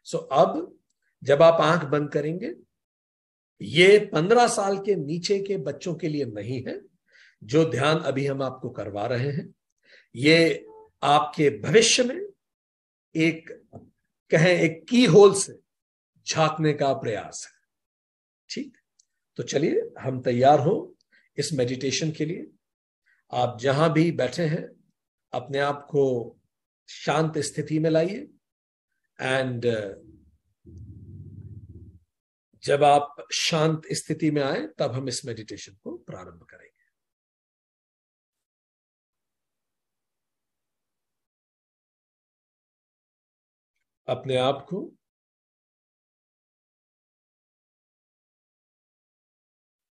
सो अब जब आप आंख बंद करेंगे, ये 15 साल के नीचे के बच्चों के लिए नहीं है जो ध्यान अभी हम आपको करवा रहे हैं। ये आपके भविष्य में एक कहें एक की होल से झांकने का प्रयास है। ठीक, तो चलिए हम तैयार हो इस मेडिटेशन के लिए। आप जहां भी बैठे हैं अपने आप को शांत स्थिति में लाइए, एंड जब आप शांत स्थिति में आए तब हम इस मेडिटेशन को प्रारंभ करेंगे। अपने आप को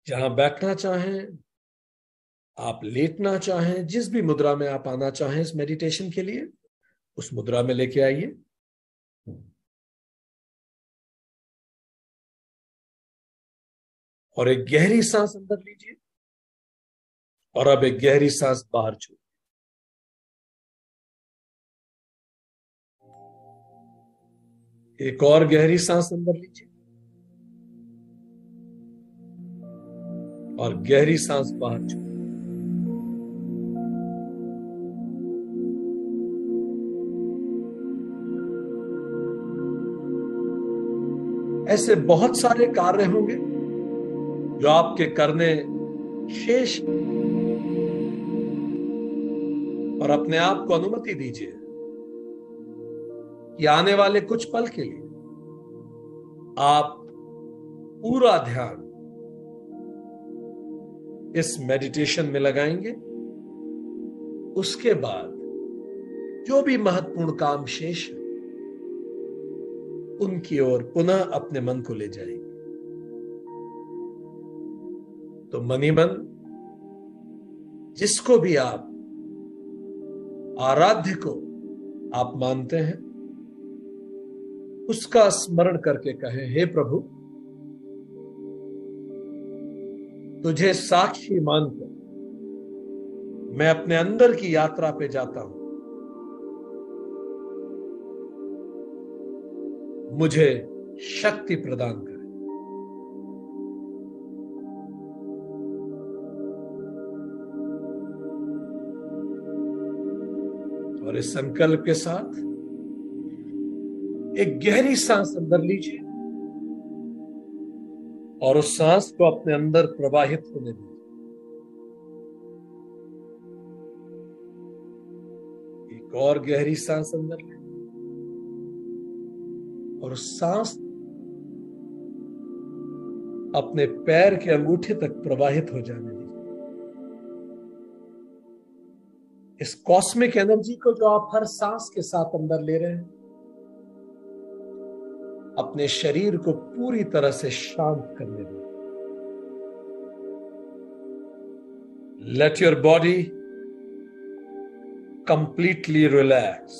जहां बैठना चाहें, आप लेटना चाहें, जिस भी मुद्रा में आप आना चाहें इस मेडिटेशन के लिए, उस मुद्रा में लेके आइए। और एक गहरी सांस अंदर लीजिए और अब एक गहरी सांस बाहर छोड़िए। एक और गहरी सांस अंदर लीजिए और गहरी सांस बाहर छोड़िए। ऐसे बहुत सारे कार्य होंगे जो आपके करने शेष, और अपने आप को अनुमति दीजिए कि आने वाले कुछ पल के लिए आप पूरा ध्यान इस मेडिटेशन में लगाएंगे। उसके बाद जो भी महत्वपूर्ण काम शेष है उनकी ओर पुनः अपने मन को ले जाएंगे। तो मनी मन जिसको भी आप आराध्य को आप मानते हैं, उसका स्मरण करके कहें, हे प्रभु, तुझे साक्षी मानकर मैं अपने अंदर की यात्रा पे जाता हूं। मुझे शक्ति प्रदान करें। और इस संकल्प के साथ एक गहरी सांस अंदर लीजिए और उस सांस को अपने अंदर प्रवाहित होने दीजिए। एक और गहरी सांस अंदर लें और उस सांस अपने पैर के अंगूठे तक प्रवाहित हो जाने दीजिए। इस कॉस्मिक एनर्जी को जो आप हर सांस के साथ अंदर ले रहे हैं, अपने शरीर को पूरी तरह से शांत करने दीजिए। Let your body completely relax,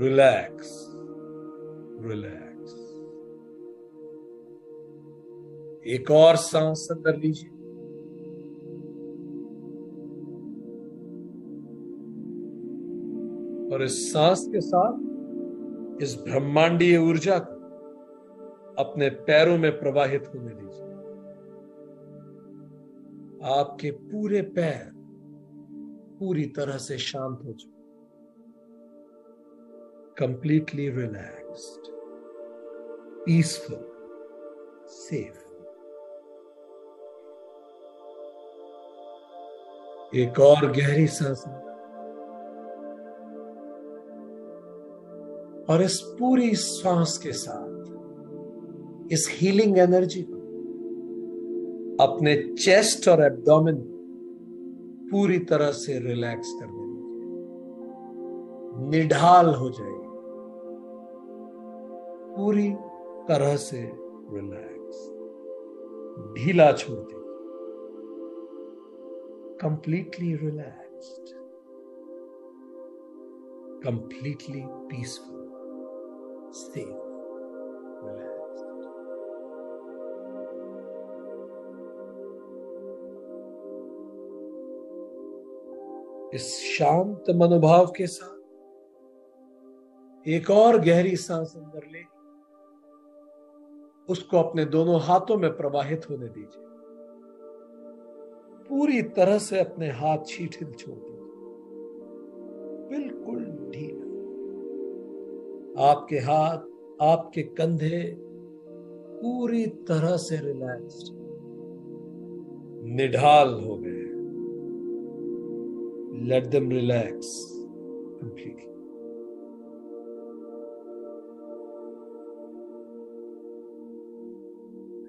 relax, relax. एक और सांस अंदर लीजिए और इस सांस के साथ इस ब्रह्मांडीय ऊर्जा को अपने पैरों में प्रवाहित होने दीजिए। आपके पूरे पैर पूरी तरह से शांत हो चुके, कंप्लीटली रिलैक्स्ड, पीसफुल, सेफ। एक और गहरी सांस और इस पूरी सांस के साथ इस हीलिंग एनर्जी को अपने चेस्ट और एब्डोमेन पूरी तरह से रिलैक्स कर देंगे, निढाल हो जाएगी, पूरी तरह से रिलैक्स, ढीला छोड़ दीजिए, completely relaxed, completely peaceful, safe, relaxed. इस शांत मनोभाव के साथ एक और गहरी सांस अंदर ले, उसको अपने दोनों हाथों में प्रवाहित होने दीजिए। पूरी तरह से अपने हाथ शिथिल छोड़ दीजिए, बिल्कुल ढीला। आपके हाथ, आपके कंधे पूरी तरह से रिलैक्स्ड, निढाल हो गए। Let them relax completely.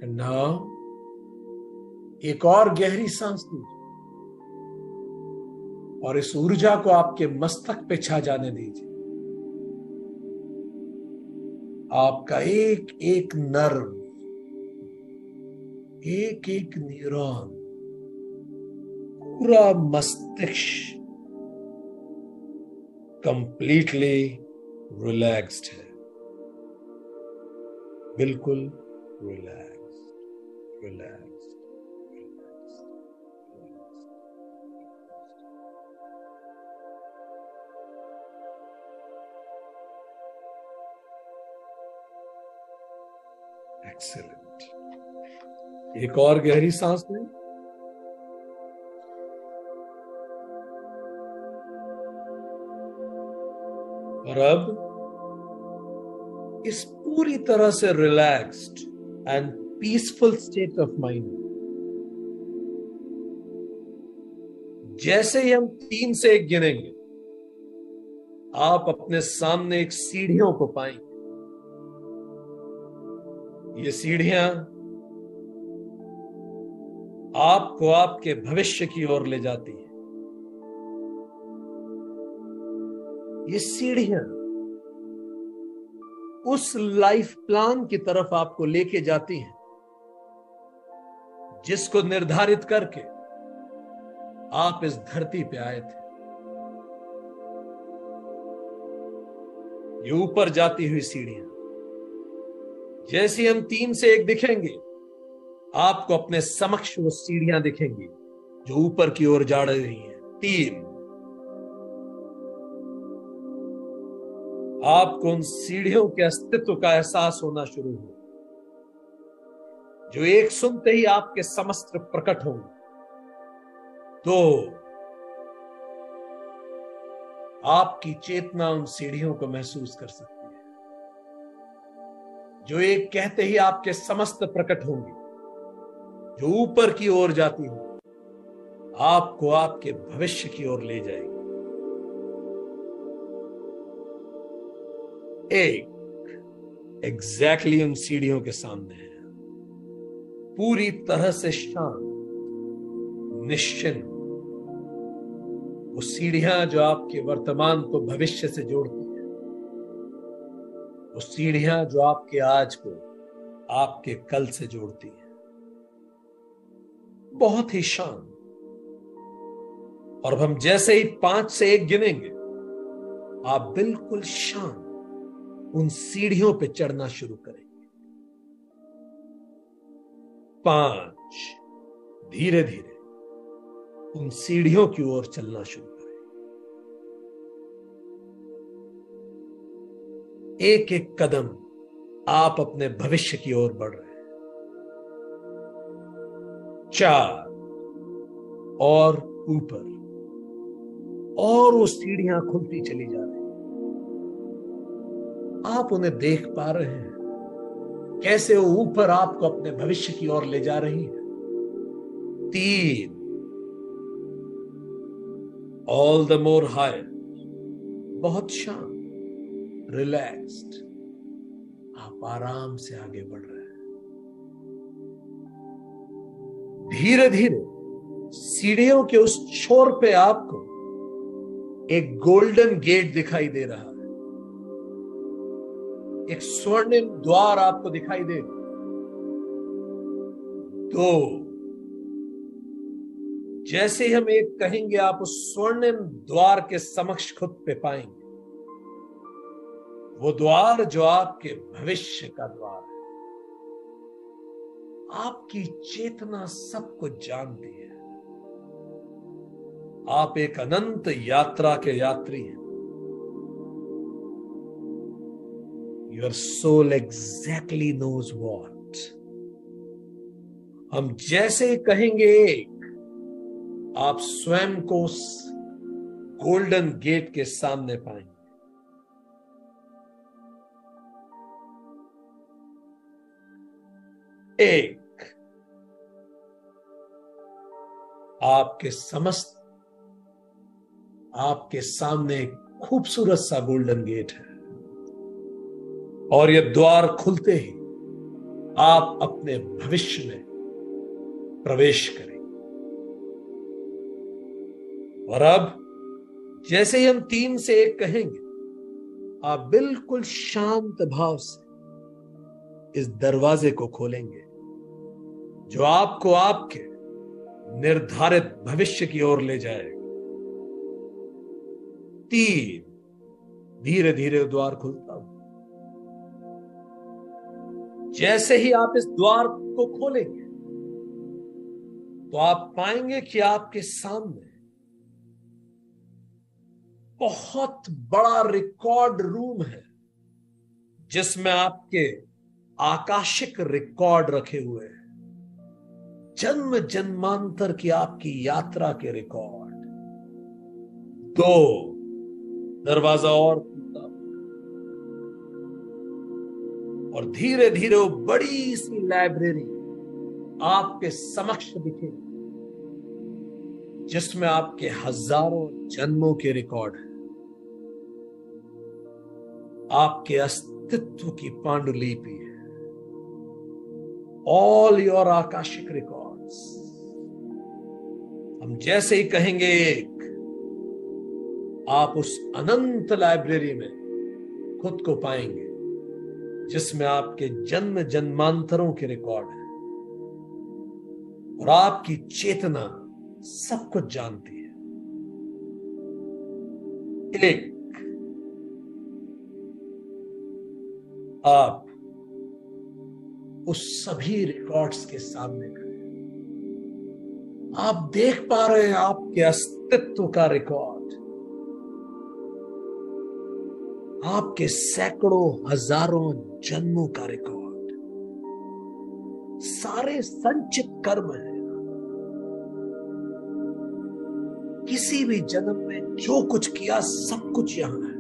And now एक और गहरी सांस लीजिए और इस ऊर्जा को आपके मस्तक पे छा जाने दीजिए। आपका एक एक नर्व, एक एक न्यूरॉन, पूरा मस्तिष्क कंप्लीटली रिलैक्स्ड है, बिल्कुल रिलैक्स्ड, रिलैक्स्ड, रिलैक्स्ड, एक्सेलेंट। एक और गहरी सांस लें और अब इस पूरी तरह से relaxed and peaceful state of mind, जैसे ही हम 3 से 1 गिनेंगे, आप अपने सामने एक सीढ़ियों को पाएंगे। ये सीढ़ियां आपको आपके भविष्य की ओर ले जाती है। ये सीढ़ियां उस लाइफ प्लान की तरफ आपको लेके जाती हैं जिसको निर्धारित करके आप इस धरती पे आए थे। ये ऊपर जाती हुई सीढ़ियां, जैसे हम 3 से 1 दिखेंगे, आपको अपने समक्ष वो सीढ़ियां दिखेंगी जो ऊपर की ओर जा रही हैं। 3, आपको उन सीढ़ियों के अस्तित्व का एहसास होना शुरू हो, जो एक सुनते ही आपके समस्त प्रकट होंगे। 2, आपकी चेतना उन सीढ़ियों को महसूस कर सकती है, जो एक कहते ही आपके समस्त प्रकट होंगे, जो ऊपर की ओर जाती हो, आपको आपके भविष्य की ओर ले जाएगी। 1 एग्जैक्टली उन सीढ़ियों के सामने है, पूरी तरह से शांत, निश्चिंत। वो सीढ़ियां जो आपके वर्तमान को भविष्य से जोड़ती है, वो सीढ़ियां जो आपके आज को आपके कल से जोड़ती है। बहुत ही शांत। और हम जैसे ही 5 से 1 गिनेंगे, आप बिल्कुल शांत उन सीढ़ियों पे चढ़ना शुरू करेंगे। 5, धीरे धीरे उन सीढ़ियों की ओर चलना शुरू करें। एक एक कदम आप अपने भविष्य की ओर बढ़ रहे हैं। 4, और ऊपर, और वो सीढ़ियां खुलती चली जा रही हैं। आप उन्हें देख पा रहे हैं, कैसे वो ऊपर आपको अपने भविष्य की ओर ले जा रही है। 3, ऑल द मोर हायर, बहुत शांत, रिलैक्स्ड, आप आराम से आगे बढ़ रहे हैं। धीरे धीरे सीढ़ियों के उस छोर पे आपको एक गोल्डन गेट दिखाई दे रहा है, एक स्वर्णिम द्वार आपको दिखाई दे। 2, जैसे ही हम 1 कहेंगे, आप उस स्वर्णिम द्वार के समक्ष खुद पे पाएंगे, वो द्वार जो आपके भविष्य का द्वार है। आपकी चेतना सब कुछ जानती है। आप एक अनंत यात्रा के यात्री हैं। Your soul exactly knows what. हम जैसे ही कहेंगे एक, आप स्वयं को उस गोल्डन गेट के सामने पाएंगे। एक, आपके सामने एक खूबसूरत सा गोल्डन गेट है, और ये द्वार खुलते ही आप अपने भविष्य में प्रवेश करेंगे। और अब जैसे ही हम 3 से 1 कहेंगे, आप बिल्कुल शांत भाव से इस दरवाजे को खोलेंगे जो आपको आपके निर्धारित भविष्य की ओर ले जाएगा। 3, धीरे धीरे द्वार खुलता हुआ। जैसे ही आप इस द्वार को खोलेंगे तो आप पाएंगे कि आपके सामने बहुत बड़ा रिकॉर्ड रूम है, जिसमें आपके आकाशिक रिकॉर्ड रखे हुए हैं, जन्म जन्मांतर की आपकी यात्रा के रिकॉर्ड। 2, दरवाजा और खुलता और धीरे धीरे वो बड़ी सी लाइब्रेरी आपके समक्ष दिखेगी, जिसमें आपके हजारों जन्मों के रिकॉर्ड हैं, आपके अस्तित्व की पांडुलिपि है, ऑल योर आकाशिक रिकॉर्ड्स। हम जैसे ही कहेंगे एक, आप उस अनंत लाइब्रेरी में खुद को पाएंगे, जिसमें आपके जन्म जन्मांतरों के रिकॉर्ड हैं, और आपकी चेतना सब कुछ जानती है। एक, आप उस सभी रिकॉर्ड्स के सामने खड़े, आप देख पा रहे हैं आपके अस्तित्व का रिकॉर्ड, आपके सैकड़ों हजारों जन्मों का रिकॉर्ड, सारे संचित कर्म है। किसी भी जन्म में जो कुछ किया सब कुछ यहां है।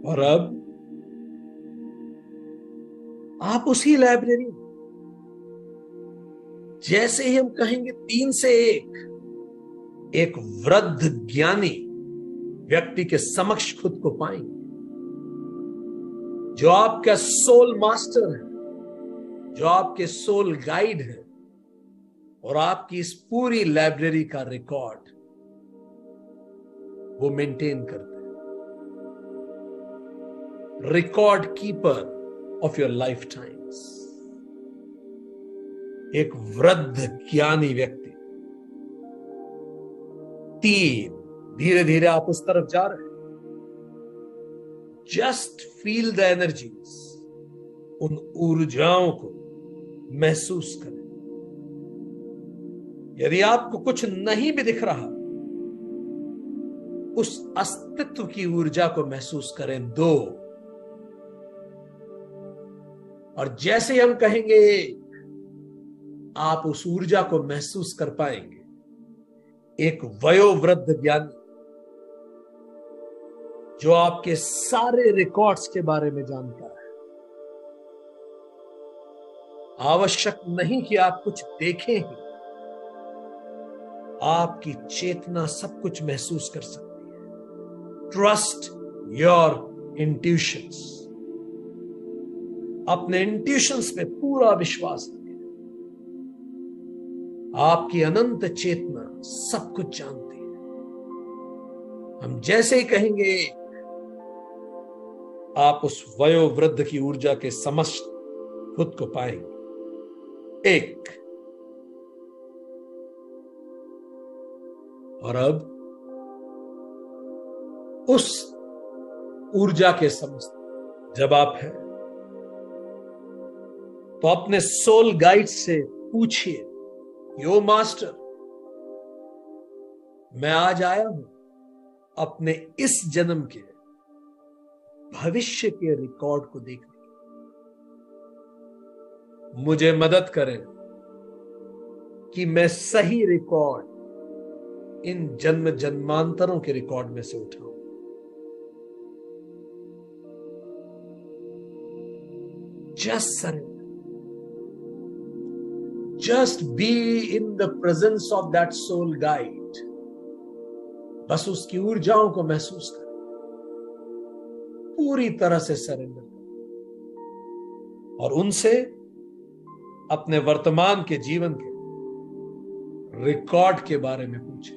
और अब आप उसी लाइब्रेरी में, जैसे ही हम कहेंगे 3 से 1, वृद्ध ज्ञानी व्यक्ति के समक्ष खुद को पाएंगे, जो आपका सोल मास्टर है, जो आपके सोल गाइड है, और आपकी इस पूरी लाइब्रेरी का रिकॉर्ड वो मेंटेन करते हैं। Record keeper of your life times, एक वृद्ध ज्ञानी व्यक्ति। 3, धीरे धीरे आप उस तरफ जा रहे हैं। जस्ट फील द एनर्जीज, उन ऊर्जाओं को महसूस करें। यदि आपको कुछ नहीं भी दिख रहा, उस अस्तित्व की ऊर्जा को महसूस करें। 2, और जैसे ही हम कहेंगे आप उस ऊर्जा को महसूस कर पाएंगे। एक वयोवृद्ध ज्ञानी जो आपके सारे रिकॉर्ड्स के बारे में जानता है। आवश्यक नहीं कि आप कुछ देखें ही, आपकी चेतना सब कुछ महसूस कर सकती है। ट्रस्ट योर इंट्यूशंस, अपने इंट्यूशंस पे पूरा विश्वास रखें। आपकी अनंत चेतना सब कुछ जानती है। हम जैसे ही कहेंगे आप उस वयोवृद्ध की ऊर्जा के समक्ष खुद को पाएंगे। 1, और अब उस ऊर्जा के समक्ष जब आप हैं, तो अपने सोल गाइड से पूछिए, यो मास्टर, मैं आज आया हूं अपने इस जन्म के भविष्य के रिकॉर्ड को देखने की मुझे मदद करें कि मैं सही रिकॉर्ड इन जन्म जन्मांतरों के रिकॉर्ड में से उठाऊं। Just surrender. Just be in the presence of that soul guide. बस उसकी ऊर्जाओं को महसूस कर, पूरी तरह से सरेंडर कर और उनसे अपने वर्तमान के जीवन के रिकॉर्ड के बारे में पूछे।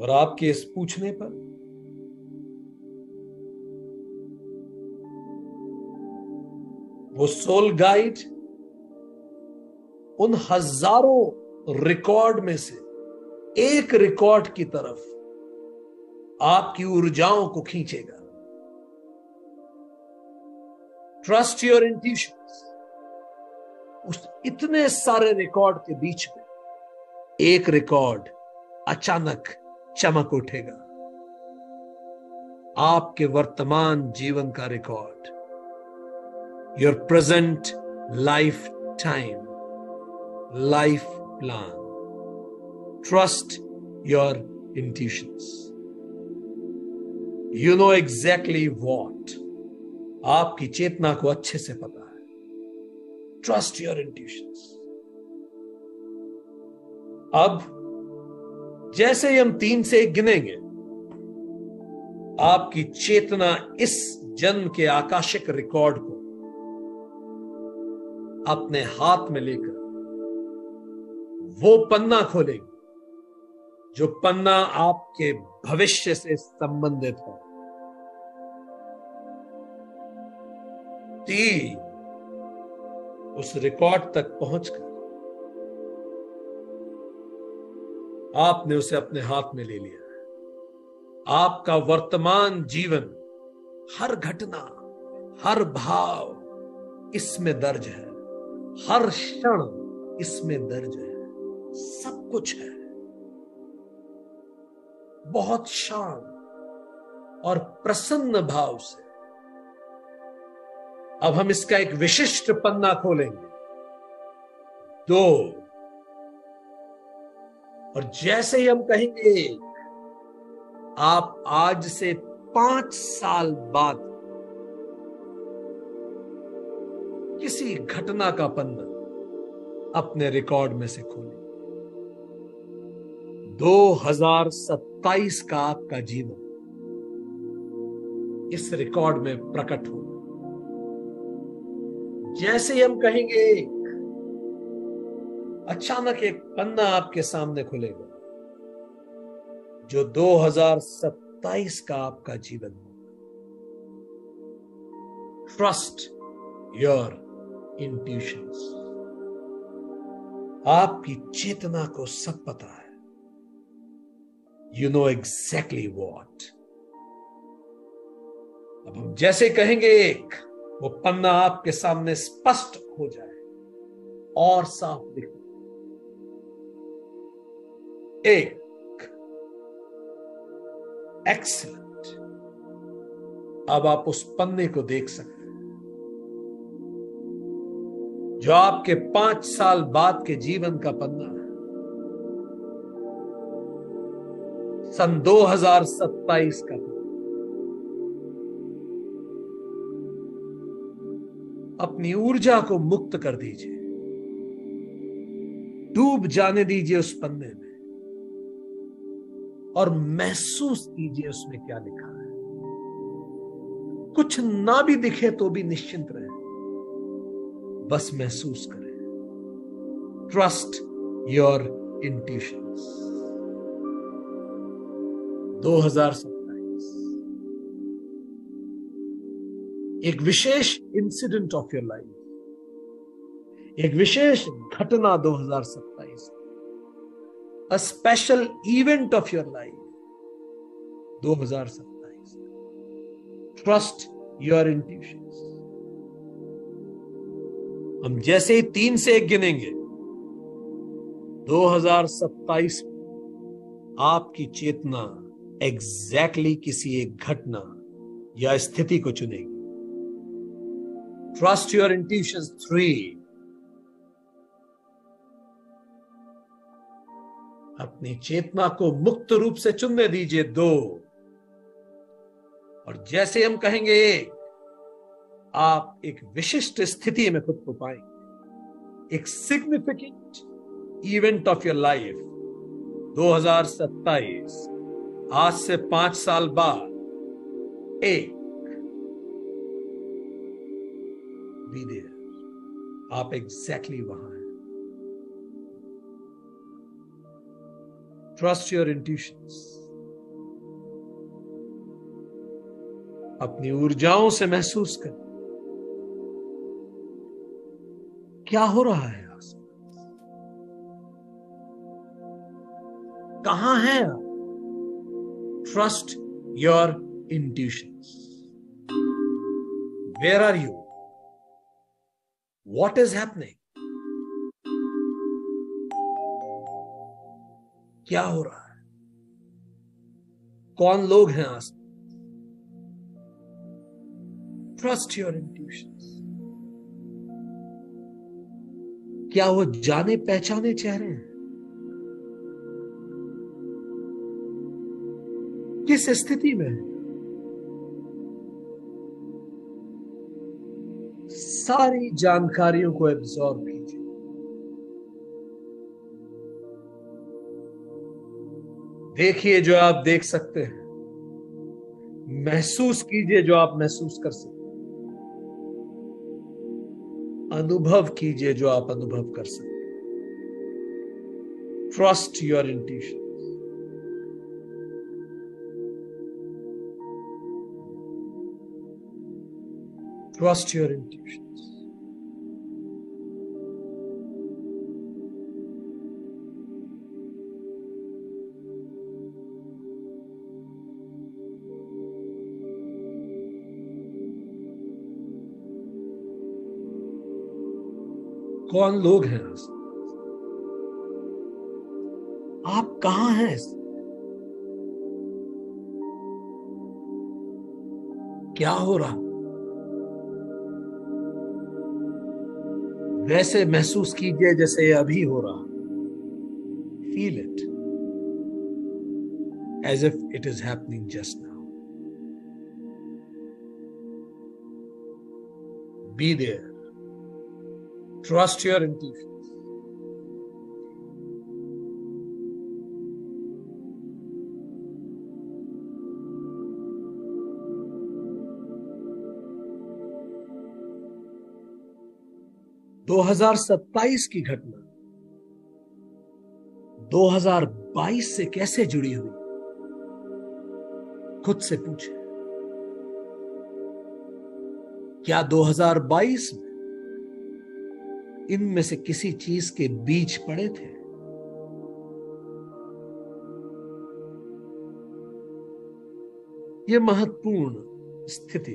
और आपके इस पूछने पर वो सोल गाइड उन हजारों रिकॉर्ड में से एक रिकॉर्ड की तरफ आपकी ऊर्जाओं को खींचेगा। Trust your intuitions. उस इतने सारे रिकॉर्ड के बीच में एक रिकॉर्ड अचानक चमक उठेगा, आपके वर्तमान जीवन का record, your present life time, life plan. Trust your intuitions. You know exactly what. आपकी चेतना को अच्छे से पता है। Trust your intuitions. अब जैसे ही हम 3 से 1 गिनेंगे, आपकी चेतना इस जन्म के आकाशिक रिकॉर्ड को अपने हाथ में लेकर वो पन्ना खोलेगी जो पन्ना आपके भविष्य से संबंधित है। 3 उस रिकॉर्ड तक पहुंचकर आपने उसे अपने हाथ में ले लिया है। आपका वर्तमान जीवन, हर घटना, हर भाव इसमें दर्ज है, हर क्षण इसमें दर्ज है, सब कुछ है। बहुत शांत और प्रसन्न भाव से अब हम इसका एक विशिष्ट पन्ना खोलेंगे। 2 और जैसे ही हम कहेंगे, आप आज से 5 साल बाद किसी घटना का पन्ना अपने रिकॉर्ड में से खोलें। 2027 का आपका जीवन इस रिकॉर्ड में प्रकट होगा। जैसे ही हम कहेंगे, अचानक एक पन्ना आपके सामने खुलेगा जो 2027 का आपका जीवन होगा। Trust your intuitions. आपकी चेतना को सब पता है। You know exactly what. अब हम जैसे कहेंगे एक, वो पन्ना आपके सामने स्पष्ट हो जाए और साफ दिखे। 1 एक्सीलेंट। अब आप उस पन्ने को देख सकते हैं जो आपके 5 साल बाद के जीवन का पन्ना है। सन 2027 का पन्ना। अपनी ऊर्जा को मुक्त कर दीजिए, डूब जाने दीजिए उस पन्ने में और महसूस कीजिए उसमें क्या लिखा है। कुछ ना भी दिखे तो भी निश्चिंत रहे, बस महसूस करें। Trust your intuitions. 2027 एक विशेष इंसिडेंट ऑफ योर लाइफ, एक विशेष घटना 2027, a special event of your life 2027। Trust your intuitions. हम जैसे ही 3 से 1 गिनेंगे, 2027 आपकी चेतना एग्जैक्टली किसी एक घटना या स्थिति को चुनेगी। Trust your intuitions 3। अपनी चेतना को मुक्त रूप से चुनने दीजिए 2। और जैसे हम कहेंगे 1, आप एक विशिष्ट स्थिति में खुद को पाएंगे। एक significant event of your life 2027, आज से 5 साल बाद 1 बी देयर। आप एग्जैक्टली वहां हैं। Trust your intuitions. अपनी ऊर्जाओं से महसूस करें क्या हो रहा है आसपास, कहां है आप। Trust your intuitions. Where are you, what is happening, क्या हो रहा है, कौन लोग हैं आसपास। Trust your intuitions. क्या वो जाने पहचाने चेहरे हैं, किस स्थिति में है। सारी जानकारियों को एब्जॉर्ब कीजिए। देखिए जो आप देख सकते हैं, महसूस कीजिए जो आप महसूस कर सकते हैं, अनुभव कीजिए जो आप अनुभव कर सकते हैं। Trust your intuition. Trust your intuition. कौन लोग हैं आसपास, आप कहां हैं, क्या हो रहा, वैसे महसूस कीजिए जैसे ये अभी हो रहा। Feel it as if it is happening just now. Be there. Trust your intuitions. दो 2027 की घटना 2022 से कैसे जुड़ी हुई, खुद से पूछे। क्या 2022 में इनमें से किसी चीज के बीज पड़े थे? यह महत्वपूर्ण स्थिति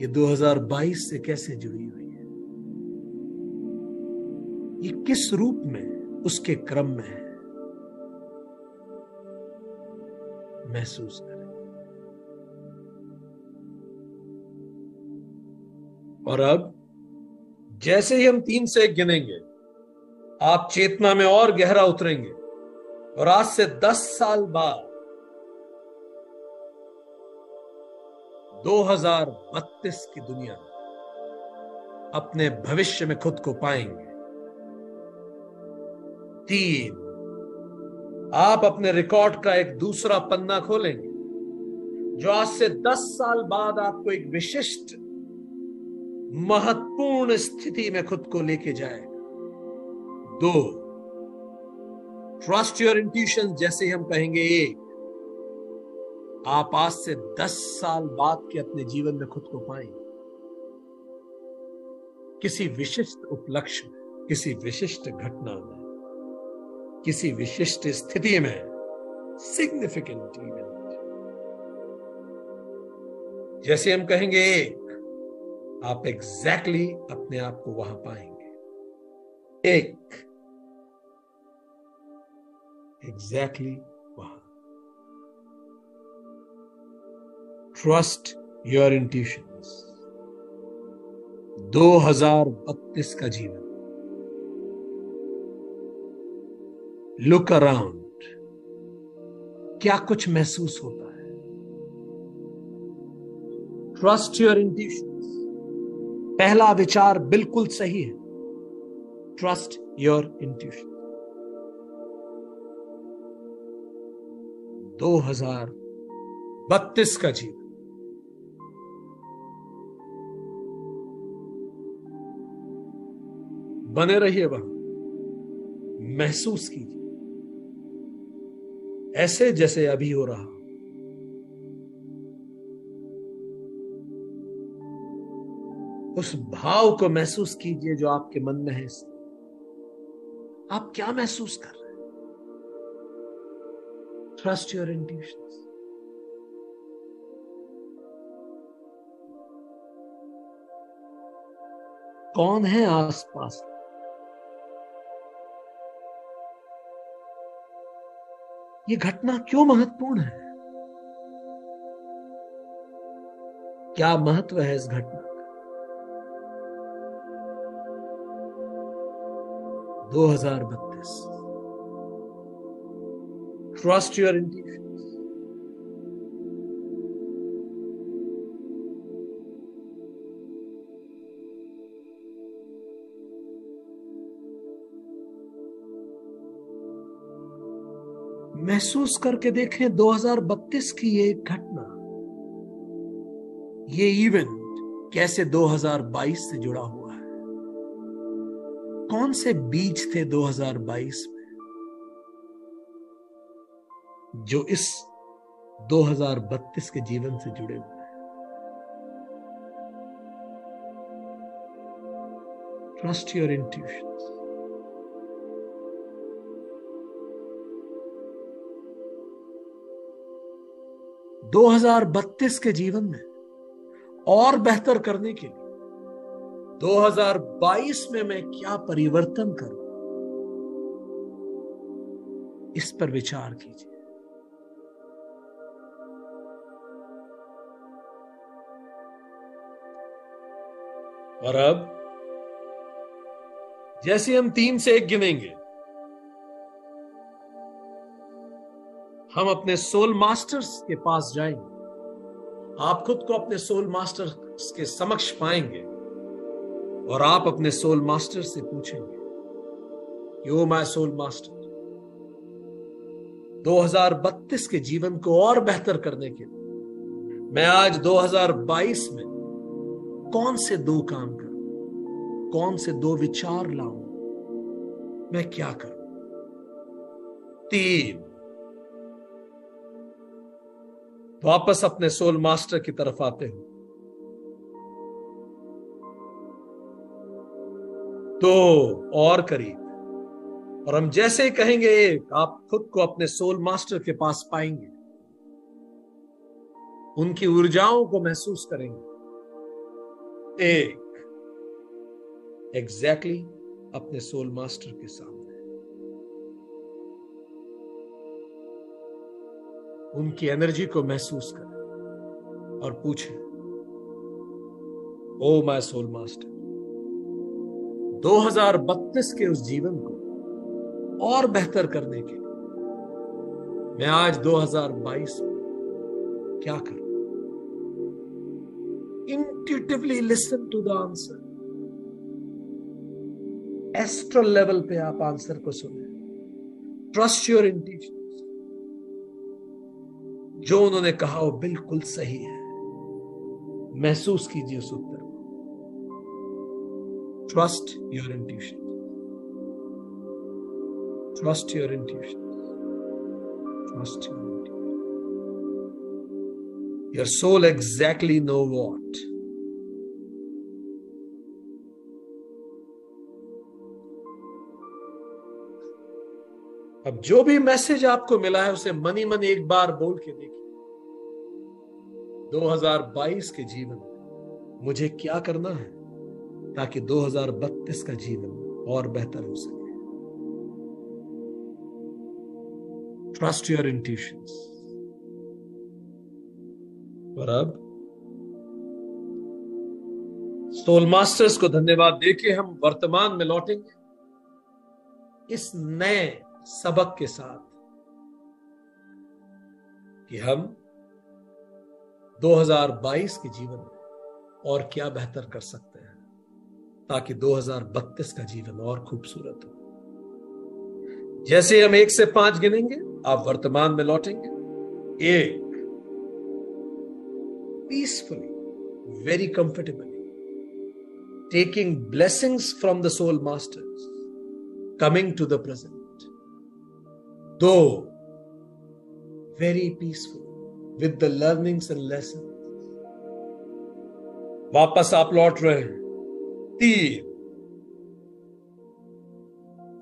ये 2022 से कैसे जुड़ी हुई है, ये किस रूप में उसके क्रम में है, महसूस करें। और अब जैसे ही हम 3 से 1 गिनेंगे, आप चेतना में और गहरा उतरेंगे और आज से 10 साल बाद 2032 की दुनिया में अपने भविष्य में खुद को पाएंगे। 3, आप अपने रिकॉर्ड का एक दूसरा पन्ना खोलेंगे जो आज से 10 साल बाद आपको एक विशिष्ट महत्वपूर्ण स्थिति में खुद को लेके जाएगा। 2, ट्रस्ट योर इंट्यूशन। जैसे ही हम कहेंगे 1, आप आज से 10 साल बाद के अपने जीवन में खुद को पाएंगे, किसी विशिष्ट उपलक्ष्य में, किसी विशिष्ट घटना में, किसी विशिष्ट स्थिति में, सिग्निफिकेंट इवेंट। जैसे हम कहेंगे 1, आप एग्जैक्टली अपने आप को वहां पाएंगे। एक, एग्जैक्टली वहां। Trust your intuitions. 2032 का जीवन। लुक अराउंड, क्या कुछ महसूस होता है? Trust your intuitions. पहला विचार बिल्कुल सही है। Trust your intuition. 2032 का जीवन। बने रहिए वहां, महसूस कीजिए ऐसे जैसे अभी हो रहा। उस भाव को महसूस कीजिए जो आपके मन में है। आप क्या महसूस कर रहे हैं? Trust your intuitions. कौन है आसपास? ये घटना क्यों महत्वपूर्ण है? क्या महत्व है इस घटना का? 2032। Trust your intuitions. महसूस करके देखें 2032 की ये घटना, ये इवेंट कैसे 2022 से जुड़ा हुआ है। कौन से बीज थे 2022 में जो इस 2032 के जीवन से जुड़े हुए हैं? Trust your intuitions. दो 2032 के जीवन में और बेहतर करने के लिए 2022 में मैं क्या परिवर्तन करूं, इस पर विचार कीजिए। और अब जैसे हम 3 से 1 गिनेंगे, हम अपने सोल मास्टर्स के पास जाएंगे। आप खुद को अपने सोल मास्टर्स के समक्ष पाएंगे और आप अपने सोल मास्टर से पूछेंगे कि ओ माय सोल मास्टर, 2032 के जीवन को और बेहतर करने के लिए मैं आज 2022 में कौन से 2 काम करूं, कौन से 2 विचार लाऊं, मैं क्या करूं? 3, वापस अपने सोल मास्टर की तरफ आते हो। 2 और करीब, और हम जैसे ही कहेंगे 1, आप खुद को अपने सोल मास्टर के पास पाएंगे। उनकी ऊर्जाओं को महसूस करेंगे। 1, एग्जैक्टली अपने सोल मास्टर के सामने उनकी एनर्जी को महसूस करें और पूछें, ओ माय सोल मास्टर, 2032 के उस जीवन को और बेहतर करने के लिए मैं आज 2022 में क्या करूं? Intuitively listen to the answer. Astral level पे आप आंसर को सुने। Trust your intuition. जो उन्होंने कहा वो बिल्कुल सही है। महसूस कीजिए उस उत्तर को। Trust your intuition. Trust your intuition. Trust your intuition. Your soul exactly know what. अब जो भी मैसेज आपको मिला है उसे मनी मन एक बार बोल के देखिए। 2022 के जीवन में मुझे क्या करना है ताकि 2032 का जीवन और बेहतर हो सके। Trust your intuitions. और अब सोल मास्टर्स को धन्यवाद देके हम वर्तमान में लौटेंगे इस नए सबक के साथ कि हम 2022 के जीवन में और क्या बेहतर कर सकते हैं ताकि 2032 का जीवन और खूबसूरत हो। जैसे हम 1 से 5 गिनेंगे, आप वर्तमान में लौटेंगे। 1, peacefully, very comfortably, taking blessings from the soul masters, coming to the present. 2, very peaceful with the learnings and lessons. वापस आप लौट रहे हैं। 3,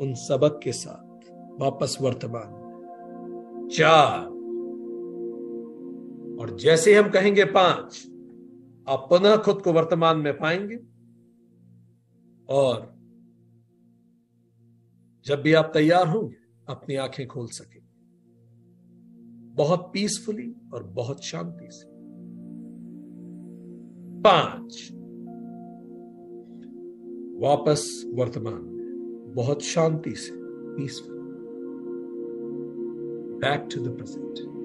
उन सबक के साथ वापस वर्तमान में। 4, और जैसे हम कहेंगे 5, आप पुनः खुद को वर्तमान में पाएंगे। और जब भी आप तैयार होंगे अपनी आंखें खोल सकेंगे, बहुत पीसफुली और बहुत शांति से। 5, वापस वर्तमान में बहुत शांति से, peaceful, back to the present.